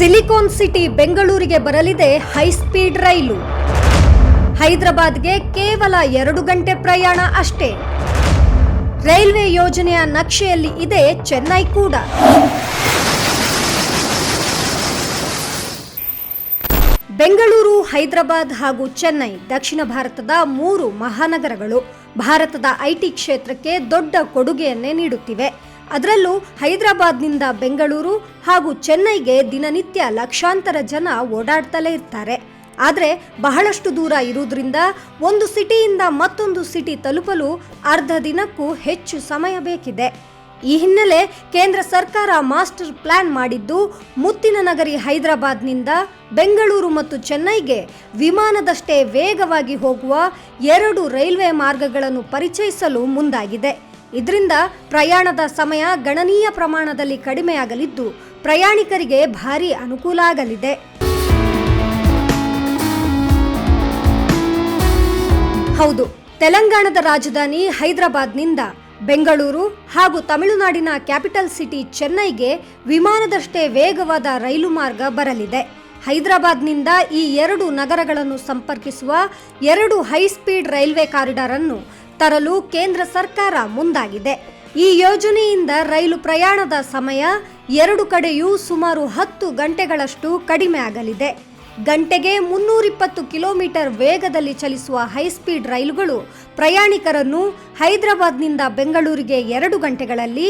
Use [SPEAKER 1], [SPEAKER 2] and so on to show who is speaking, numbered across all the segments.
[SPEAKER 1] Silicon city ಬೆಂಗಳೂರಿಗೆ ಬರಲಿದೆ high speed ರೈಲು. ಹೈದರಾಬಾದ್ಗೆ ಕೇವಲ 2 ಗಂಟೆ ಪ್ರಯಾಣ ಅಷ್ಟೇ. ರೈಲ್ವೆ ಯೋಜನೆಯ ನಕ್ಷೆಯಲ್ಲಿ ಇದೆ ಚೆನ್ನೈ ಕೂಡ. ಬೆಂಗಳೂರು, ಹೈದರಾಬಾದ್ ಹಾಗೂ ಚೆನ್ನೈ ದಕ್ಷಿಣ ಭಾರತದ 3 ಮಹಾನಗರಗಳು ಭಾರತದ ಐಟಿ ಕ್ಷೇತ್ರಕ್ಕೆ ದೊಡ್ಡ ಕೊಡುಗೆಯನ್ನೇ ನೀಡುತ್ತಿವೆ. ಅದರಲ್ಲೂ ಹೈದರಾಬಾದ್ನಿಂದ ಬೆಂಗಳೂರು ಹಾಗೂ ಚೆನ್ನೈಗೆ ದಿನನಿತ್ಯ ಲಕ್ಷಾಂತರ ಜನ ಓಡಾಡ್ತಲೇ ಇರ್ತಾರೆ. ಆದರೆ ಬಹಳಷ್ಟು ದೂರ ಇರುವುದರಿಂದ ಒಂದು ಸಿಟಿಯಿಂದ ಮತ್ತೊಂದು ಸಿಟಿ ತಲುಪಲು ಅರ್ಧ ದಿನಕ್ಕೂ ಹೆಚ್ಚು ಸಮಯ ಬೇಕಿದೆ. ಈ ಹಿನ್ನೆಲೆ ಕೇಂದ್ರ ಸರ್ಕಾರ ಮಾಸ್ಟರ್ ಪ್ಲಾನ್ ಮಾಡಿದ್ದು ಮುತ್ತಿನ ನಗರಿ ಹೈದರಾಬಾದ್ನಿಂದ ಬೆಂಗಳೂರು ಮತ್ತು ಚೆನ್ನೈಗೆ ವಿಮಾನದಷ್ಟೇ ವೇಗವಾಗಿ ಹೋಗುವ 2 ರೈಲ್ವೆ ಮಾರ್ಗಗಳನ್ನು ಪರಿಚಯಿಸಲು ಮುಂದಾಗಿದೆ. ಇದರಿಂದ ಪ್ರಯಾಣದ ಸಮಯ ಗಣನೀಯ ಪ್ರಮಾಣದಲ್ಲಿ ಕಡಿಮೆಯಾಗಲಿದ್ದು ಪ್ರಯಾಣಿಕರಿಗೆ ಭಾರಿ ಅನುಕೂಲ ಆಗಲಿದೆ. ಹೌದು, ತೆಲಂಗಾಣದ ರಾಜಧಾನಿ ಹೈದರಾಬಾದ್ನಿಂದ ಬೆಂಗಳೂರು ಹಾಗೂ ತಮಿಳುನಾಡಿನ ಕ್ಯಾಪಿಟಲ್ ಸಿಟಿ ಚೆನ್ನೈಗೆ ವಿಮಾನದಷ್ಟೇ ವೇಗವಾದ ರೈಲು ಮಾರ್ಗ ಬರಲಿದೆ. ಹೈದರಾಬಾದ್ನಿಂದ ಈ 2 ನಗರಗಳನ್ನು ಸಂಪರ್ಕಿಸುವ 2 ಹೈಸ್ಪೀಡ್ ರೈಲ್ವೆ ಕಾರಿಡಾರ್ ಅನ್ನು ತರಲು ಕೇಂದ್ರ ಸರ್ಕಾರ ಮುಂದಾಗಿದೆ. ಈ ಯೋಜನೆಯಿಂದ ರೈಲು ಪ್ರಯಾಣದ ಸಮಯ 2 ಕಡೆಯೂ ಸುಮಾರು 10 ಗಂಟೆಗಳಷ್ಟು ಕಡಿಮೆ ಆಗಲಿದೆ. ಗಂಟೆಗೆ 320 ಕಿಲೋಮೀಟರ್ ವೇಗದಲ್ಲಿ ಚಲಿಸುವ ಹೈಸ್ಪೀಡ್ ರೈಲುಗಳು ಪ್ರಯಾಣಿಕರನ್ನು ಹೈದರಾಬಾದ್ನಿಂದ ಬೆಂಗಳೂರಿಗೆ 2 ಗಂಟೆಗಳಲ್ಲಿ,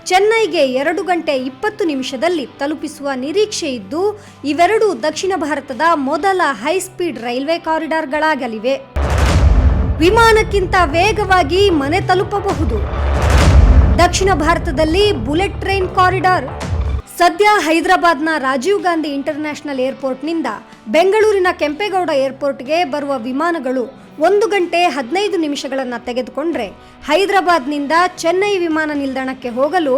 [SPEAKER 1] ಚೆನ್ನೈಗೆ 2 ಗಂಟೆ 20 ನಿಮಿಷದಲ್ಲಿ ತಲುಪಿಸುವ ನಿರೀಕ್ಷೆ ಇದ್ದು, ಇವೆರಡೂ ದಕ್ಷಿಣ ಭಾರತದ ಮೊದಲ ಹೈಸ್ಪೀಡ್ ರೈಲ್ವೆ ಕಾರಿಡಾರ್ಗಳಾಗಲಿವೆ. ವಿಮಾನಕ್ಕಿಂತ ವೇಗವಾಗಿ ಮನೆ ತಲುಪಬಹುದು. ದಕ್ಷಿಣ ಭಾರತದಲ್ಲಿ ಬುಲೆಟ್ ಟ್ರೈನ್ ಕಾರಿಡಾರ್. ಸದ್ಯ ಹೈದರಾಬಾದ್ನ ರಾಜೀವ್ ಗಾಂಧಿ ಇಂಟರ್ನ್ಯಾಷನಲ್ ಏರ್ಪೋರ್ಟ್ನಿಂದ ಬೆಂಗಳೂರಿನ ಕೆಂಪೇಗೌಡ ಏರ್ಪೋರ್ಟ್ಗೆ ಬರುವ ವಿಮಾನಗಳು 1 ಗಂಟೆ 15 ನಿಮಿಷಗಳನ್ನು ತೆಗೆದುಕೊಂಡ್ರೆ, ಹೈದರಾಬಾದ್ನಿಂದ ಚೆನ್ನೈ ವಿಮಾನ ನಿಲ್ದಾಣಕ್ಕೆ ಹೋಗಲು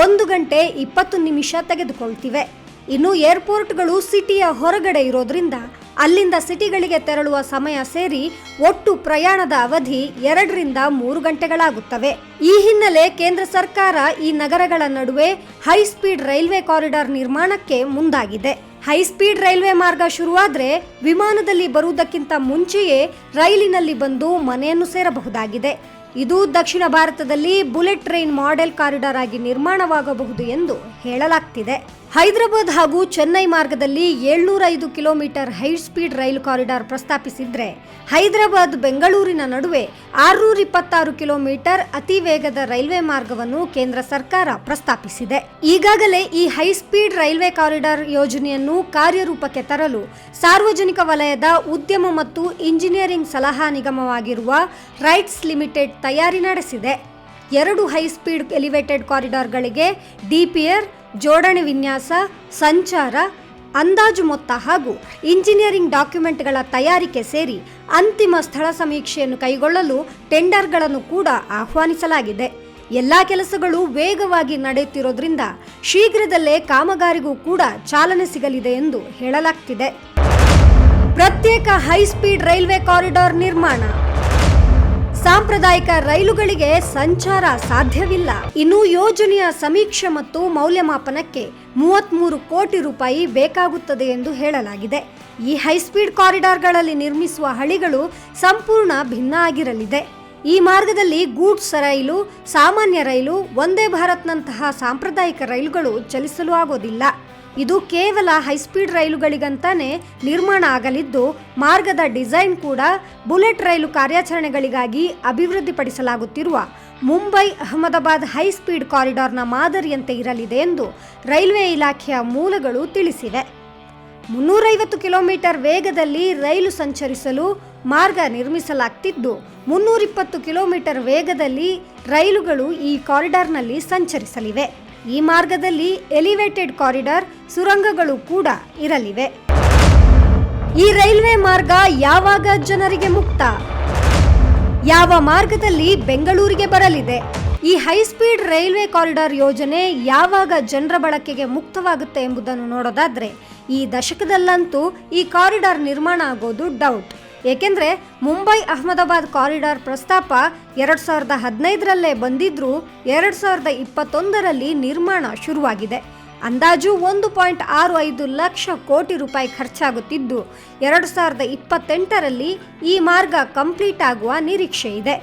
[SPEAKER 1] 1 ಗಂಟೆ 20 ನಿಮಿಷ ತೆಗೆದುಕೊಳ್ತಿವೆ. ಇನ್ನು ಏರ್ಪೋರ್ಟ್ಗಳು ಸಿಟಿಯ ಹೊರಗಡೆ ಇರೋದ್ರಿಂದ ಅಲ್ಲಿಂದ ಸಿಟಿಗಳಿಗೆ ತೆರಳುವ ಸಮಯ ಸೇರಿ ಒಟ್ಟು ಪ್ರಯಾಣದ ಅವಧಿ 2 ರಿಂದ 3 ಗಂಟೆಗಳಾಗುತ್ತವೆ. ಈ ಹಿನ್ನೆಲೆ ಕೇಂದ್ರ ಸರ್ಕಾರ ಈ ನಗರಗಳ ನಡುವೆ ಹೈಸ್ಪೀಡ್ ರೈಲ್ವೆ ಕಾರಿಡಾರ್ ನಿರ್ಮಾಣಕ್ಕೆ ಮುಂದಾಗಿದೆ. ಹೈಸ್ಪೀಡ್ ರೈಲ್ವೆ ಮಾರ್ಗ ಶುರುವಾದ್ರೆ ವಿಮಾನದಲ್ಲಿ ಬರುವುದಕ್ಕಿಂತ ಮುಂಚೆಯೇ ರೈಲಿನಲ್ಲಿ ಬಂದು ಮನೆಯನ್ನು ಸೇರಬಹುದಾಗಿದೆ. ಇದು ದಕ್ಷಿಣ ಭಾರತದಲ್ಲಿ ಬುಲೆಟ್ ಟ್ರೈನ್ ಮಾಡೆಲ್ ಕಾರಿಡಾರ್ ಆಗಿ ನಿರ್ಮಾಣವಾಗಬಹುದು ಎಂದು ಹೇಳಲಾಗ್ತಿದೆ. ಹೈದರಾಬಾದ್ ಹಾಗೂ ಚೆನ್ನೈ ಮಾರ್ಗದಲ್ಲಿ 705 ಕಿಲೋಮೀಟರ್ ಹೈಸ್ಪೀಡ್ ರೈಲು ಕಾರಿಡಾರ್ ಪ್ರಸ್ತಾಪಿಸಿದ್ರೆ, ಹೈದರಾಬಾದ್ ಬೆಂಗಳೂರಿನ ನಡುವೆ 626 ಕಿಲೋಮೀಟರ್ ಅತಿ ವೇಗದ ರೈಲ್ವೆ ಮಾರ್ಗವನ್ನು ಕೇಂದ್ರ ಸರ್ಕಾರ ಪ್ರಸ್ತಾಪಿಸಿದೆ. ಈಗಾಗಲೇ ಈ ಹೈಸ್ಪೀಡ್ ರೈಲ್ವೆ ಕಾರಿಡಾರ್ ಯೋಜನೆಯನ್ನು ಕಾರ್ಯರೂಪಕ್ಕೆ ತರಲು ಸಾರ್ವಜನಿಕ ವಲಯದ ಉದ್ಯಮ ಮತ್ತು ಇಂಜಿನಿಯರಿಂಗ್ ಸಲಹಾ ನಿಗಮವಾಗಿರುವ ರೈಟ್ಸ್ ಲಿಮಿಟೆಡ್ ತಯಾರಿ ನಡೆಸಿದೆ. 2 ಹೈಸ್ಪೀಡ್ ಎಲಿವೇಟೆಡ್ ಕಾರಿಡಾರ್ಗಳಿಗೆ ಡಿಪಿಆರ್, ಜೋಡಣೆ ವಿನ್ಯಾಸ, ಸಂಚಾರ, ಅಂದಾಜು ಮೊತ್ತ ಹಾಗೂ ಇಂಜಿನಿಯರಿಂಗ್ ಡಾಕ್ಯುಮೆಂಟ್ಗಳ ತಯಾರಿಕೆ ಸೇರಿ ಅಂತಿಮ ಸ್ಥಳ ಸಮೀಕ್ಷೆಯನ್ನು ಕೈಗೊಳ್ಳಲು ಟೆಂಡರ್ಗಳನ್ನು ಕೂಡ ಆಹ್ವಾನಿಸಲಾಗಿದೆ. ಎಲ್ಲ ಕೆಲಸಗಳು ವೇಗವಾಗಿ ನಡೆಯುತ್ತಿರೋದ್ರಿಂದ ಶೀಘ್ರದಲ್ಲೇ ಕಾಮಗಾರಿಗೂ ಕೂಡ ಚಾಲನೆ ಸಿಗಲಿದೆ ಎಂದು ಹೇಳಲಾಗ್ತಿದೆ. ಪ್ರತ್ಯೇಕ ಹೈಸ್ಪೀಡ್ ರೈಲ್ವೆ ಕಾರಿಡಾರ್ ನಿರ್ಮಾಣ. ಸಾಂಪ್ರದಾಯಿಕ ರೈಲುಗಳಿಗೆ ಸಂಚಾರ ಸಾಧ್ಯವಿಲ್ಲ. ಇನ್ನು ಯೋಜನೆಯ ಸಮೀಕ್ಷೆ ಮತ್ತು ಮೌಲ್ಯಮಾಪನಕ್ಕೆ 33 ಕೋಟಿ ರೂಪಾಯಿ ಬೇಕಾಗುತ್ತದೆ ಎಂದು ಹೇಳಲಾಗಿದೆ. ಈ ಹೈಸ್ಪೀಡ್ ಕಾರಿಡಾರ್ಗಳಲ್ಲಿ ನಿರ್ಮಿಸುವ ಹಳಿಗಳು ಸಂಪೂರ್ಣ ಭಿನ್ನ ಆಗಿರಲಿದೆ. ಈ ಮಾರ್ಗದಲ್ಲಿ ಗೂಡ್ಸ್ ರೈಲು, ಸಾಮಾನ್ಯ ರೈಲು, ವಂದೇ ಭಾರತ್ನಂತಹ ಸಾಂಪ್ರದಾಯಿಕ ರೈಲುಗಳು ಚಲಿಸಲು ಆಗೋದಿಲ್ಲ. ಇದು ಕೇವಲ ಹೈಸ್ಪೀಡ್ ರೈಲುಗಳಿಗಂತಾನೆ ನಿರ್ಮಾಣ ಆಗಲಿದ್ದು, ಮಾರ್ಗದ ಡಿಸೈನ್ ಕೂಡ ಬುಲೆಟ್ ರೈಲು ಕಾರ್ಯಾಚರಣೆಗಳಿಗಾಗಿ ಅಭಿವೃದ್ಧಿಪಡಿಸಲಾಗುತ್ತಿರುವ ಮುಂಬೈ ಅಹಮದಾಬಾದ್ ಹೈಸ್ಪೀಡ್ ಕಾರಿಡಾರ್ನ ಮಾದರಿಯಂತೆ ಇರಲಿದೆ ಎಂದು ರೈಲ್ವೆ ಇಲಾಖೆಯ ಮೂಲಗಳು ತಿಳಿಸಿವೆ. 350 ಕಿಲೋಮೀಟರ್ ವೇಗದಲ್ಲಿ ರೈಲು ಸಂಚರಿಸಲು ಮಾರ್ಗ ನಿರ್ಮಿಸಲಾಗ್ತಿದ್ದು, 320 ಕಿಲೋಮೀಟರ್ ವೇಗದಲ್ಲಿ ರೈಲುಗಳು ಈ ಕಾರಿಡಾರ್ನಲ್ಲಿ ಸಂಚರಿಸಲಿವೆ. ಈ ಮಾರ್ಗದಲ್ಲಿ ಎಲಿವೇಟೆಡ್ ಕಾರಿಡಾರ್, ಸುರಂಗಗಳು ಕೂಡ ಇರಲಿವೆ. ಈ ರೈಲ್ವೆ ಮಾರ್ಗ ಯಾವಾಗ ಜನರಿಗೆ ಮುಕ್ತ? ಯಾವ ಮಾರ್ಗದಲ್ಲಿ ಬೆಂಗಳೂರಿಗೆ ಬರಲಿದೆ? ಈ ಹೈಸ್ಪೀಡ್ ರೈಲ್ವೆ ಕಾರಿಡಾರ್ ಯೋಜನೆ ಯಾವಾಗ ಜನರ ಬಳಕೆಗೆ ಮುಕ್ತವಾಗುತ್ತೆ ಎಂಬುದನ್ನು ನೋಡೋದಾದ್ರೆ, ಈ ದಶಕದಲ್ಲಂತೂ ಈ ಕಾರಿಡಾರ್ ನಿರ್ಮಾಣ ಆಗೋದು ಡೌಟ್. ಏಕೆಂದರೆ ಮುಂಬೈ ಅಹಮದಾಬಾದ್ ಕಾರಿಡಾರ್ ಪ್ರಸ್ತಾಪ 2015ರಲ್ಲೇ ಬಂದಿದ್ರೂ 2021ರಲ್ಲಿ ನಿರ್ಮಾಣ ಶುರುವಾಗಿದೆ. ಅಂದಾಜು 1.65 ಲಕ್ಷ ಕೋಟಿ ರೂಪಾಯಿ ಖರ್ಚಾಗುತ್ತಿದ್ದು 2028ರಲ್ಲಿ ಈ ಮಾರ್ಗ ಕಂಪ್ಲೀಟ್ ಆಗುವ ನಿರೀಕ್ಷೆ ಇದೆ.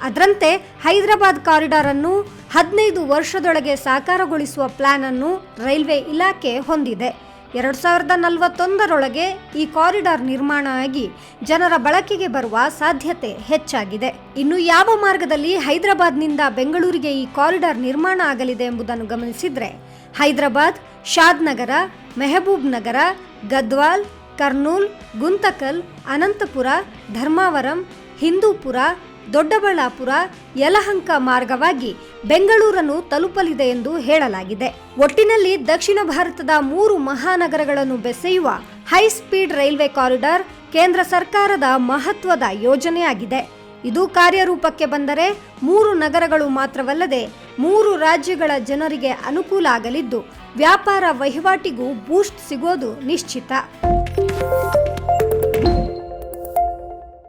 [SPEAKER 1] ಅದರಂತೆ ಹೈದರಾಬಾದ್ ಕಾರಿಡಾರ್ ಅನ್ನು 15 ವರ್ಷದೊಳಗೆ ಸಾಕಾರಗೊಳಿಸುವ ಪ್ಲಾನ್ ಅನ್ನು ರೈಲ್ವೆ ಇಲಾಖೆ ಹೊಂದಿದೆ. 2041ರೊಳಗೆ ಈ ಕಾರಿಡಾರ್ ನಿರ್ಮಾಣ ಆಗಿ ಜನರ ಬಳಕೆಗೆ ಬರುವ ಸಾಧ್ಯತೆ ಹೆಚ್ಚಾಗಿದೆ. ಇನ್ನು ಯಾವ ಮಾರ್ಗದಲ್ಲಿ ಹೈದರಾಬಾದ್ನಿಂದ ಬೆಂಗಳೂರಿಗೆ ಈ ಕಾರಿಡಾರ್ ನಿರ್ಮಾಣ ಆಗಲಿದೆ ಎಂಬುದನ್ನು ಗಮನಿಸಿದರೆ ಹೈದರಾಬಾದ್, ಶಾದ್ನಗರ, ಮೆಹಬೂಬ್ ನಗರ, ಗದ್ವಾಲ್, ಕರ್ನೂಲ್, ಗುಂತಕಲ್, ಅನಂತಪುರ, ಧರ್ಮಾವರಂ, ಹಿಂದೂಪುರ, ದೊಡ್ಡಬಳ್ಳಾಪುರ, ಯಲಹಂಕ ಮಾರ್ಗವಾಗಿ ಬೆಂಗಳೂರನ್ನು ತಲುಪಲಿದೆ ಎಂದು ಹೇಳಲಾಗಿದೆ. ಒಟ್ಟಿನಲ್ಲಿ ದಕ್ಷಿಣ ಭಾರತದ 3 ಮಹಾನಗರಗಳನ್ನು ಬೆಸೆಯುವ ಹೈ ಸ್ಪೀಡ್ ರೈಲ್ವೆ ಕಾರಿಡಾರ್ ಕೇಂದ್ರ ಸರ್ಕಾರದ ಮಹತ್ವದ ಯೋಜನೆಯಾಗಿದೆ. ಇದು ಕಾರ್ಯರೂಪಕ್ಕೆ ಬಂದರೆ 3 ನಗರಗಳು ಮಾತ್ರವಲ್ಲದೆ 3 ರಾಜ್ಯಗಳ ಜನರಿಗೆ ಅನುಕೂಲ ಆಗಲಿದ್ದು ವ್ಯಾಪಾರ ವಹಿವಾಟಿಗೂ ಬೂಸ್ಟ್ ಸಿಗೋದು ನಿಶ್ಚಿತ.